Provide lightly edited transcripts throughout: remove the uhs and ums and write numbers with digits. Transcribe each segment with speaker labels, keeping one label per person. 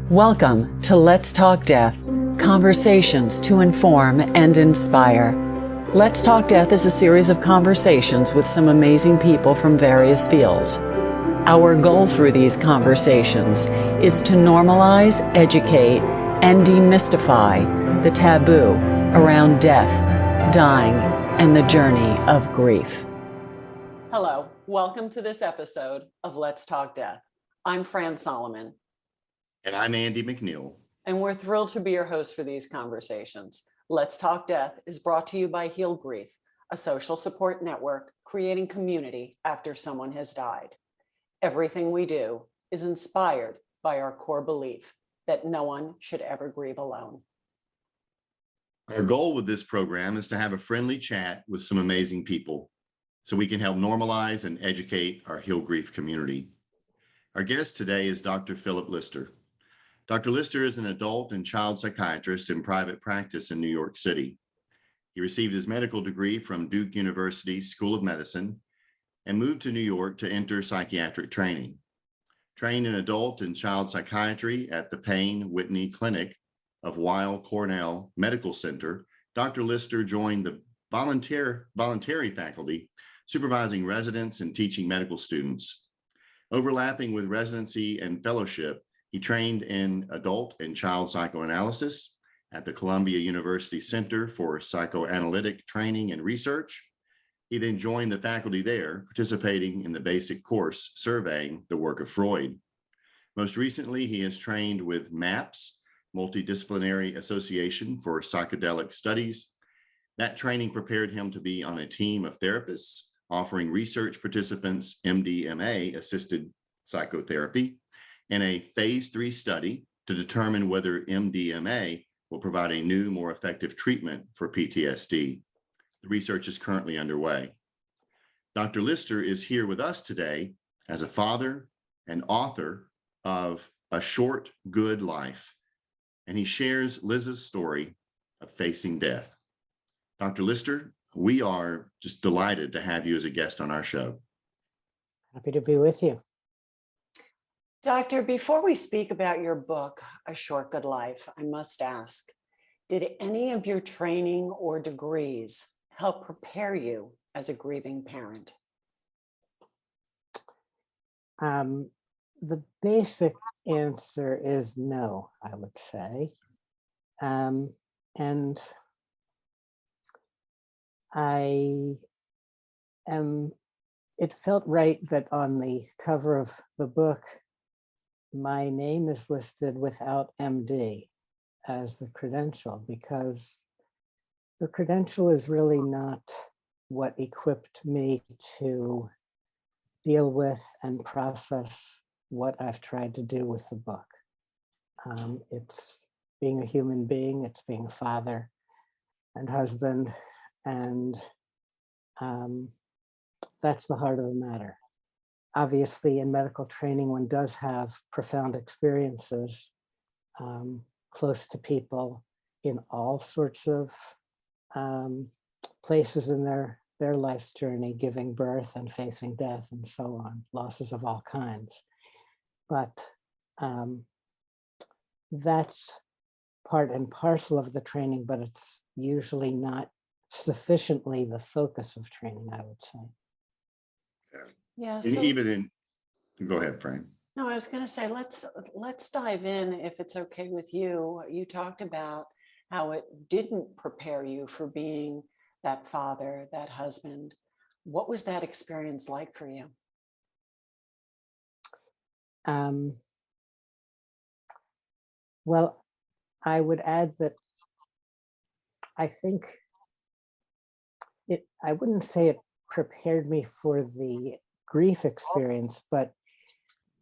Speaker 1: Welcome to Let's Talk Death, conversations to inform and inspire. Let's Talk Death is a series of conversations with some amazing people from various fields. Our goal through these conversations is to normalize, educate, and demystify the taboo around death, dying, and the journey of grief. Hello, welcome to this episode of Let's Talk Death. I'm Fran Solomon.
Speaker 2: And I'm Andy McNeil.
Speaker 1: And we're thrilled to be your host for these conversations. Let's Talk Death is brought to you by Heal Grief, a social support network creating community after someone has died. Everything we do is inspired by our core belief that no one should ever grieve alone.
Speaker 2: Our goal with this program is to have a friendly chat with some amazing people so we can help normalize and educate our Heal Grief community. Our guest today is Dr. Phillip Lister. Dr. Lister is an adult and child psychiatrist in private practice in New York City. He received his medical degree from Duke University School of Medicine and moved to New York to enter psychiatric training. Trained in adult and child psychiatry at the Payne, Whitney Clinic of Weill, Cornell Medical Center, Dr. Lister joined the voluntary faculty, supervising residents and teaching medical students. Overlapping with residency and fellowship, he trained in adult and child psychoanalysis at the Columbia University Center for Psychoanalytic Training and Research. He then joined the faculty there, participating in the basic course surveying the work of Freud. Most recently, he has trained with MAPS, Multidisciplinary Association for Psychedelic Studies. That training prepared him to be on a team of therapists, offering research participants MDMA-assisted psychotherapy in a phase 3 study to determine whether MDMA will provide a new, more effective treatment for PTSD. The research is currently underway. Dr. Lister is here with us today as a father and author of A Short, Good Life, and he shares Liz's story of facing death. Dr. Lister, we are just delighted to have you as a guest on our show.
Speaker 3: Happy to be with you.
Speaker 1: Doctor, before we speak about your book, A Short, Good Life, I must ask, did any of your training or degrees help prepare you as a grieving parent?
Speaker 3: The basic answer is no, I would say. And it felt right that on the cover of the book, my name is listed without MD as the credential, because the credential is really not what equipped me to deal with and process what I've tried to do with the book. It's being a human being, it's being a father and husband, and that's the heart of the matter. Obviously, in medical training, one does have profound experiences close to people in all sorts of places in their life's journey, giving birth and facing death and so on, losses of all kinds. But that's part and parcel of the training, but it's usually not sufficiently the focus of training, I would say.
Speaker 1: Yeah.
Speaker 2: Go ahead, Frank.
Speaker 1: No, I was going to say, let's dive in, if it's okay with you. You talked about how it didn't prepare you for being that father, that husband. What was that experience like for you?
Speaker 3: Well, I would add that I think I wouldn't say it prepared me for the grief experience, but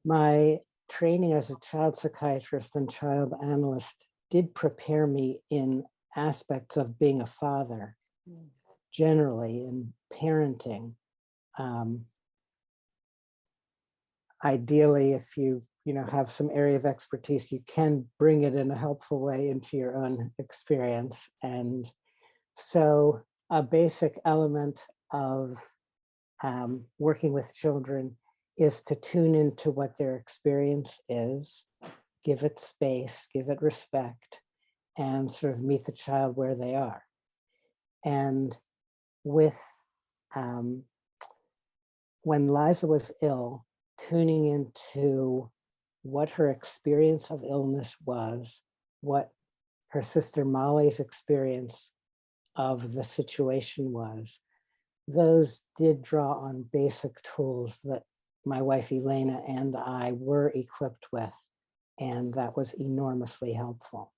Speaker 3: my training as a child psychiatrist and child analyst did prepare me in aspects of being a father, generally in parenting. Ideally, if you have some area of expertise, you can bring it in a helpful way into your own experience. And so a basic element of working with children is to tune into what their experience is give it space, give it respect, and sort of meet the child where they are. And with, when Liza was ill, tuning into what her experience of illness was, what her sister Molly's experience of the situation was, those did draw on basic tools that my wife Elena and I were equipped with, and that was enormously helpful.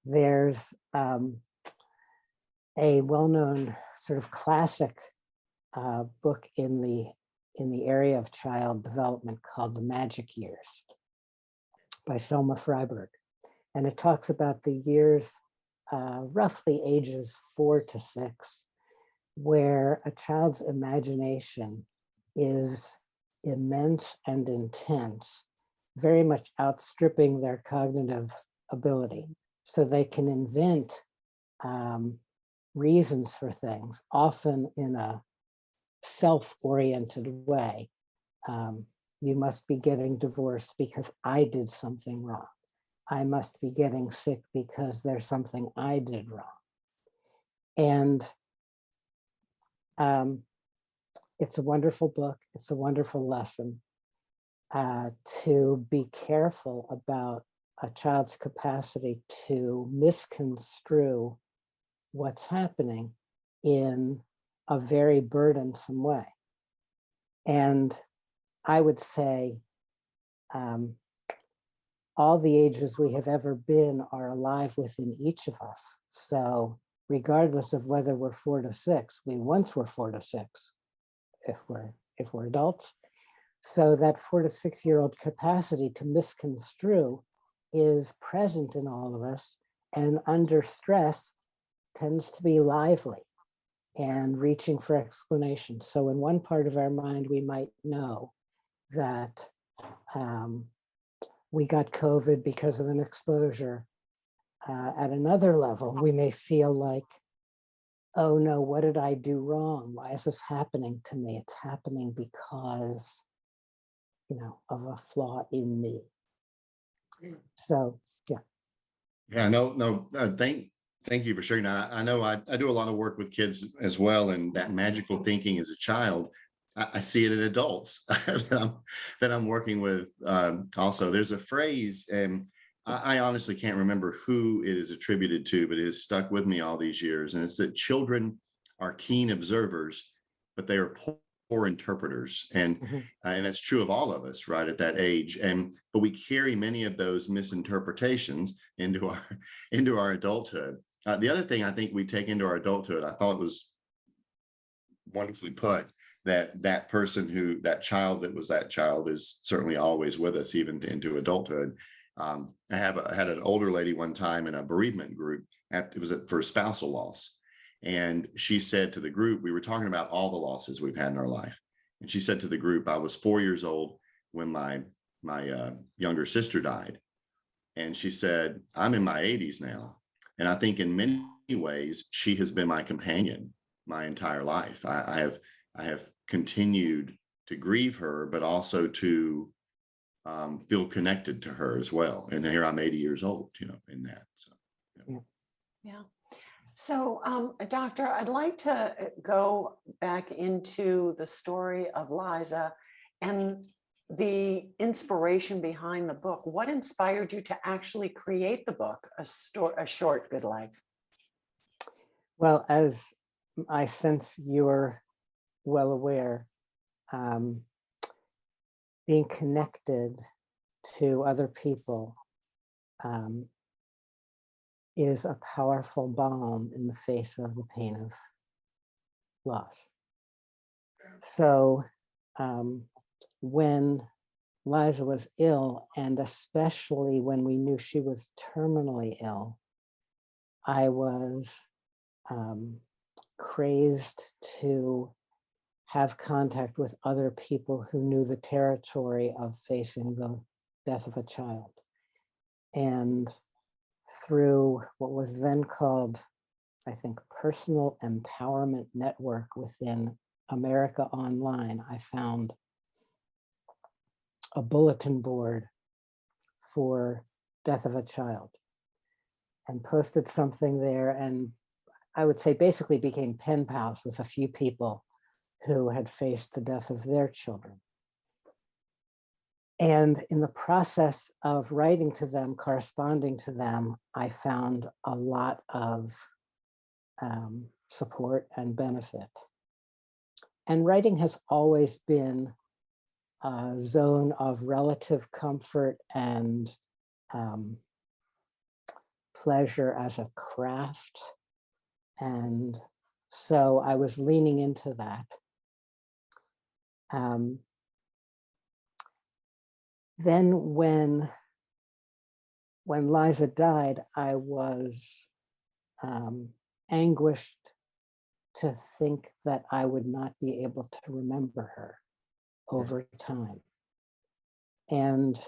Speaker 3: There's a well-known sort of classic book in the area of child development called The Magic Years by Selma Freiberg. And it talks about the years, roughly ages 4 to 6, where a child's imagination is immense and intense, very much outstripping their cognitive ability. So they can invent reasons for things, often in a self-oriented way. You must be getting divorced because I did something wrong. I must be getting sick because there's something I did wrong. And it's a wonderful book. It's a wonderful lesson to be careful about a child's capacity to misconstrue what's happening in a very burdensome way. And I would say all the ages we have ever been are alive within each of us. So regardless of whether we're 4 to 6, we once were 4 to 6 if we're adults. So that 4 to 6-year-old capacity to misconstrue is present in all of us, and under stress tends to be lively and reaching for explanations. So in one part of our mind, we might know that we got COVID because of an exposure. At another level, we may feel like, oh no, what did I do wrong? Why is this happening to me? It's happening because, of a flaw in me. So, yeah.
Speaker 2: Yeah, no, thank you for sharing that. I know I do a lot of work with kids as well, and that magical thinking as a child, I see it in adults that I'm working with. Also, there's a phrase, and I honestly can't remember who it is attributed to, but it has stuck with me all these years. And it's that children are keen observers, but they are poor interpreters. And and that's true of all of us, right, at that age. But we carry many of those misinterpretations into our adulthood. The other thing I think we take into our adulthood, I thought it was wonderfully put, that child is certainly always with us, even into adulthood. I had an older lady one time in a bereavement group. It was for spousal loss. And she said to the group, we were talking about all the losses we've had in our life. And she said to the group, I was 4 years old when my younger sister died. And she said, I'm in my 80s now. And I think in many ways, she has been my companion my entire life. I have continued to grieve her, but also to feel connected to her as well. And here I'm 80 years old, in that. So,
Speaker 1: yeah. So, Doctor, I'd like to go back into the story of Liza and the inspiration behind the book. What inspired you to actually create the book, A Short Good Life?
Speaker 3: Well, as I sense you're well aware, being connected to other people is a powerful balm in the face of the pain of loss. So when Liza was ill, and especially when we knew she was terminally ill, I was crazed to have contact with other people who knew the territory of facing the death of a child. And through what was then called, I think, Personal Empowerment Network within America Online, I found a bulletin board for death of a child, and posted something there, and I would say basically became pen pals with a few people who had faced the death of their children. And in the process of writing to them, corresponding to them, I found a lot of support and benefit. And writing has always been a zone of relative comfort and pleasure as a craft. And so I was leaning into that. Then when Liza died, I was anguished to think that I would not be able to remember her over time. And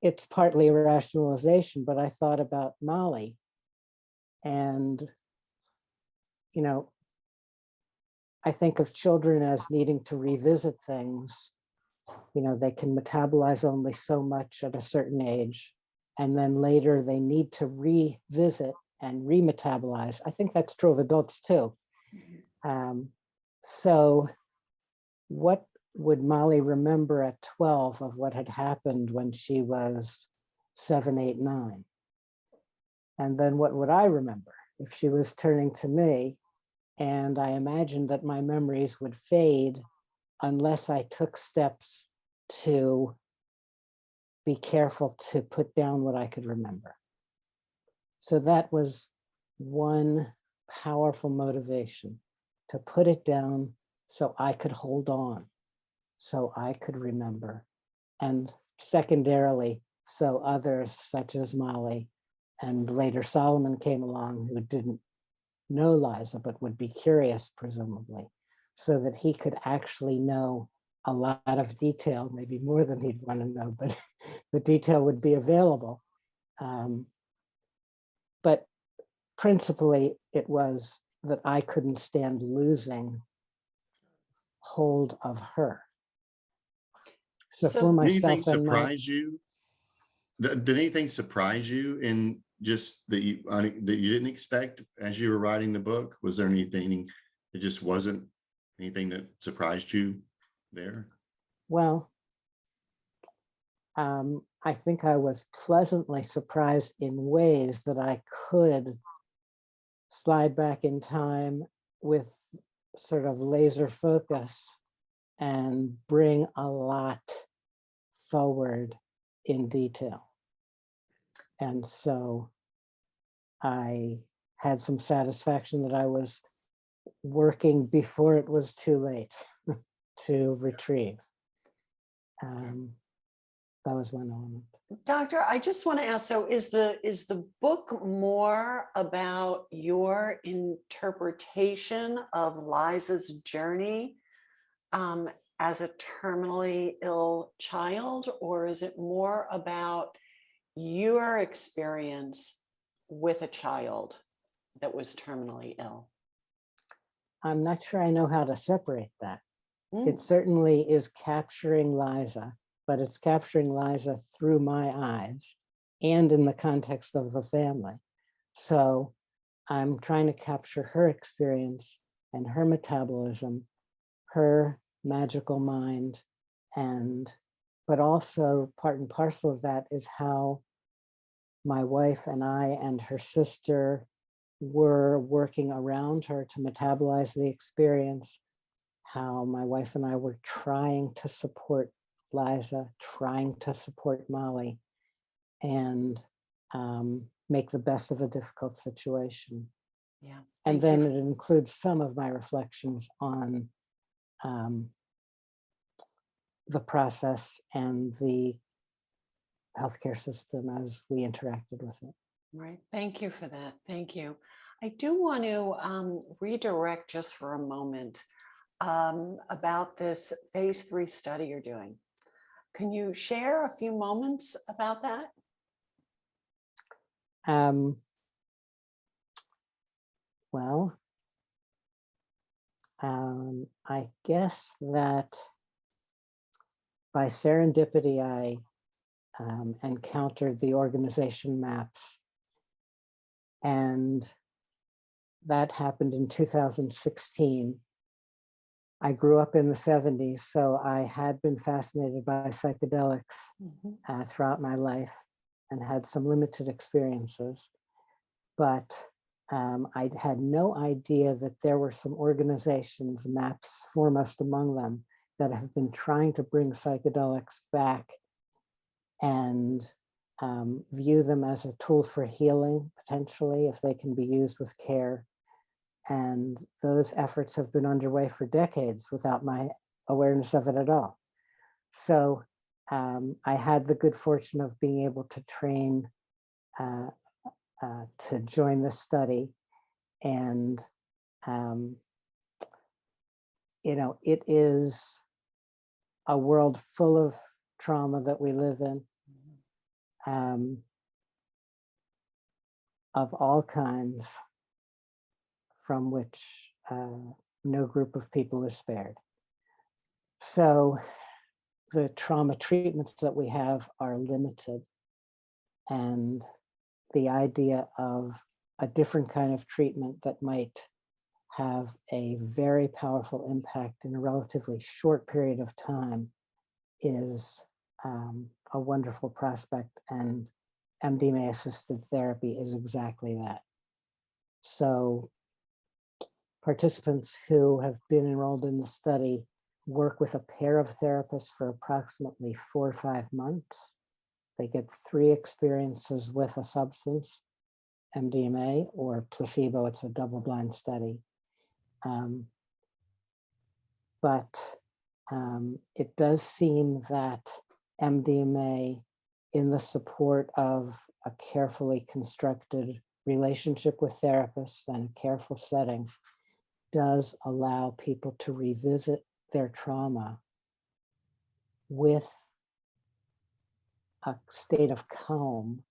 Speaker 3: it's partly a rationalization, but I thought about Molly, and, you know, I think of children as needing to revisit things. You know, they can metabolize only so much at a certain age, and then later they need to revisit and remetabolize. I think that's true of adults too. So what would Molly remember at 12 of what had happened when she was 7, 8, 9? And then what would I remember if she was turning to me? And I imagined that my memories would fade unless I took steps to be careful to put down what I could remember. So that was one powerful motivation, to put it down so I could hold on, so I could remember. And secondarily, so others such as Molly and later Solomon came along, who didn't know Liza, but would be curious, presumably, so that he could actually know a lot of detail, maybe more than he'd want to know, but the detail would be available. But principally, it was that I couldn't stand losing hold of her. So for
Speaker 2: Did anything
Speaker 3: myself and my,
Speaker 2: surprise you? Did anything surprise you in just that you didn't expect as you were writing the book? Was there anything that just wasn't anything that surprised you there?
Speaker 3: well, I think I was pleasantly surprised in ways that I could slide back in time with sort of laser focus and bring a lot forward in detail. And so I had some satisfaction that I was working before it was too late to retrieve. That was one element.
Speaker 1: Doctor, I just want to ask, so is the book more about your interpretation of Liza's journey as a terminally ill child, or is it more about your experience with a child that was terminally ill?
Speaker 3: I'm not sure I know how to separate that. It certainly is capturing Liza, but it's capturing Liza through my eyes and in the context of the family. So I'm trying to capture her experience and her metabolism, her magical mind, but also part and parcel of that is how my wife and I and her sister were working around her to metabolize the experience, how my wife and I were trying to support Liza, trying to support Molly, and make the best of a difficult situation.
Speaker 1: Yeah.
Speaker 3: And then it includes some of my reflections on the process and the healthcare system as we interacted with it.
Speaker 1: Right. Thank you for that. Thank you. I do want to redirect just for a moment about this phase 3 study you're doing. Can you share a few moments about that?
Speaker 3: Well, I guess that by serendipity, I encountered the organization maps. And that happened in 2016. I grew up in the 70s, so I had been fascinated by psychedelics throughout my life and had some limited experiences. But I had no idea that there were some organizations, MAPS foremost among them, that have been trying to bring psychedelics back and view them as a tool for healing, potentially, if they can be used with care. And those efforts have been underway for decades without my awareness of it at all. So I had the good fortune of being able to train to join this study. And, it is a world full of trauma that we live in, of all kinds, from which no group of people is spared. So the trauma treatments that we have are limited, and the idea of a different kind of treatment that might have a very powerful impact in a relatively short period of time is a wonderful prospect, and MDMA-assisted therapy is exactly that. So participants who have been enrolled in the study work with a pair of therapists for approximately 4 or 5 months. They get 3 experiences with a substance, MDMA or placebo. It's a double-blind study. But it does seem that MDMA, in the support of a carefully constructed relationship with therapists and a careful setting, does allow people to revisit their trauma with a state of calm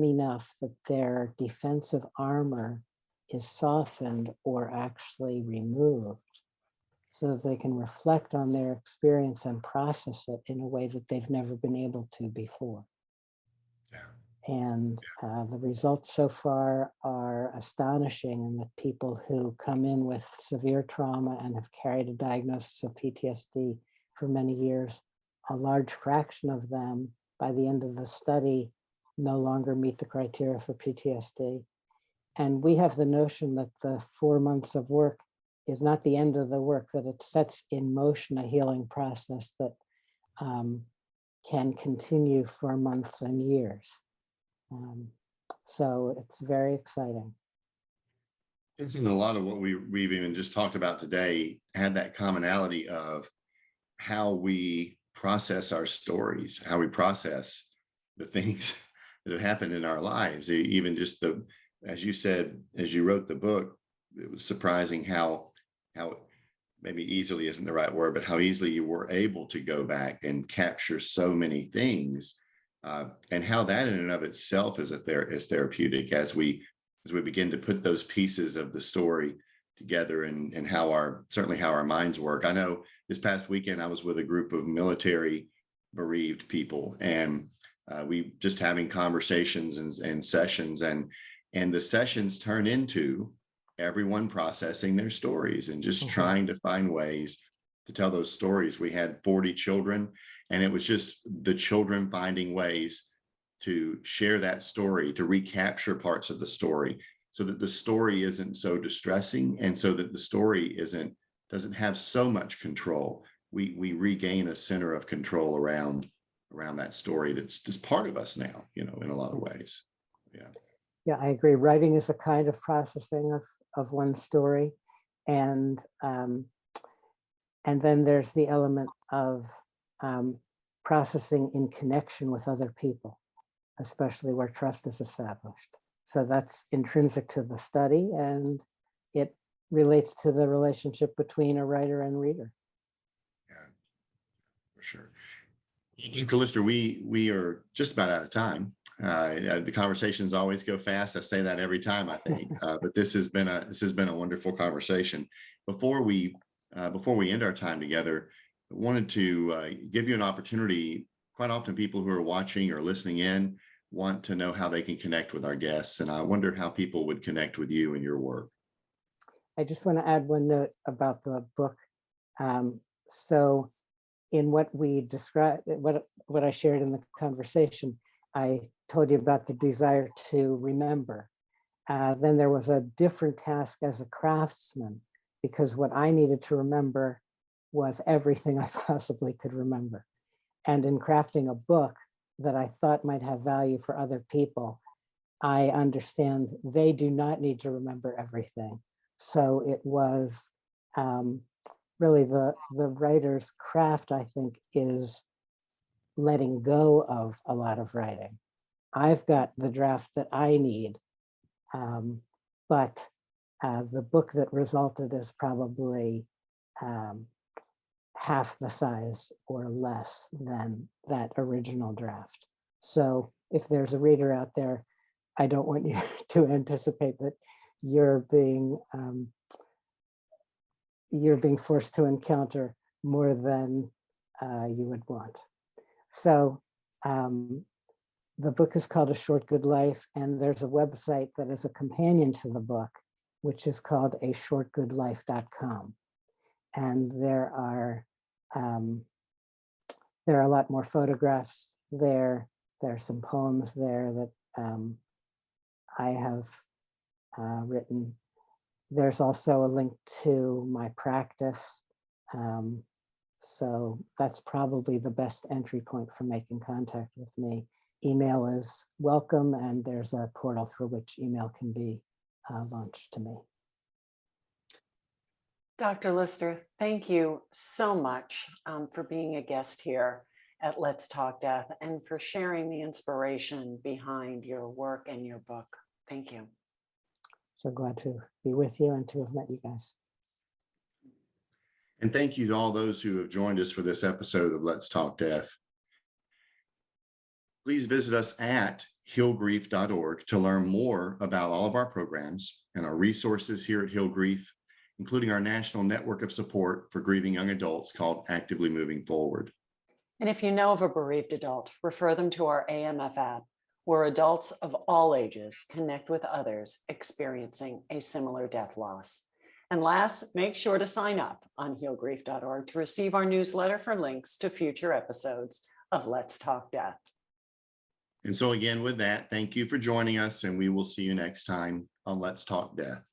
Speaker 3: enough that their defensive armor is softened or actually removed, so that they can reflect on their experience and process it in a way that they've never been able to before. And the results so far are astonishing, in that people who come in with severe trauma and have carried a diagnosis of PTSD for many years, a large fraction of them by the end of the study no longer meet the criteria for PTSD. And we have the notion that the 4 months of work is not the end of the work, that it sets in motion a healing process that can continue for months and years. So it's very exciting.
Speaker 2: Isn't a lot of what we've even just talked about today had that commonality of how we process our stories, how we process the things that have happened in our lives. Even just as you said, as you wrote the book, it was surprising how maybe easily isn't the right word, but how easily you were able to go back and capture so many things, and how that in and of itself is therapeutic as we begin to put those pieces of the story together, and certainly how our minds work. I know this past weekend I was with a group of military bereaved people, and we just having conversations and sessions, and the sessions turn into everyone processing their stories and just trying to find ways to tell those stories. We had 40 children, and it was just the children finding ways to share that story, to recapture parts of the story, so that the story isn't so distressing, and so that the story doesn't have so much control. We regain a center of control around that story that's just part of us now, in a lot of ways.
Speaker 3: Yeah, I agree. Writing is a kind of processing of one's story, and then there's the element of processing in connection with other people, especially where trust is established. So that's intrinsic to the study, and it relates to the relationship between a writer and reader.
Speaker 2: Yeah, for sure. Dr. Lister, we are just about out of time. The conversations always go fast. I say that every time, I think, but this has been a wonderful conversation. Before we end our time together, I wanted to give you an opportunity quite often people who are watching or listening in want to know how they can connect with our guests. And I wonder how people would connect with you and your work.
Speaker 3: I just want to add one note about the book. So in what we described, what I shared in the conversation, I told you about the desire to remember. Then there was a different task as a craftsman, because what I needed to remember was everything I possibly could remember. And in crafting a book that I thought might have value for other people, I understand they do not need to remember everything. So it was really the writer's craft, I think, is letting go of a lot of writing. I've got the draft that I need, but the book that resulted is probably half the size or less than that original draft. So if there's a reader out there, I don't want you to anticipate that you're being forced to encounter more than you would want. So the book is called A Short Good Life, and there's a website that is a companion to the book, which is called ashortgoodlife.com. And there are a lot more photographs there. There are some poems there that I have written. There's also a link to my practice. So that's probably the best entry point for making contact with me. Email is welcome, and there's a portal through which email can be launched to me.
Speaker 1: Dr. Lister, thank you so much for being a guest here at Let's Talk Death and for sharing the inspiration behind your work and your book. Thank you.
Speaker 3: So glad to be with you and to have met you guys.
Speaker 2: And thank you to all those who have joined us for this episode of Let's Talk Death. Please visit us at healgrief.org to learn more about all of our programs and our resources here at Heal Grief, including our national network of support for grieving young adults called Actively Moving Forward.
Speaker 1: And if you know of a bereaved adult, refer them to our AMF app, where adults of all ages connect with others experiencing a similar death loss. And last, make sure to sign up on healgrief.org to receive our newsletter for links to future episodes of Let's Talk Death.
Speaker 2: And so again, with that, thank you for joining us, and we will see you next time on Let's Talk Death.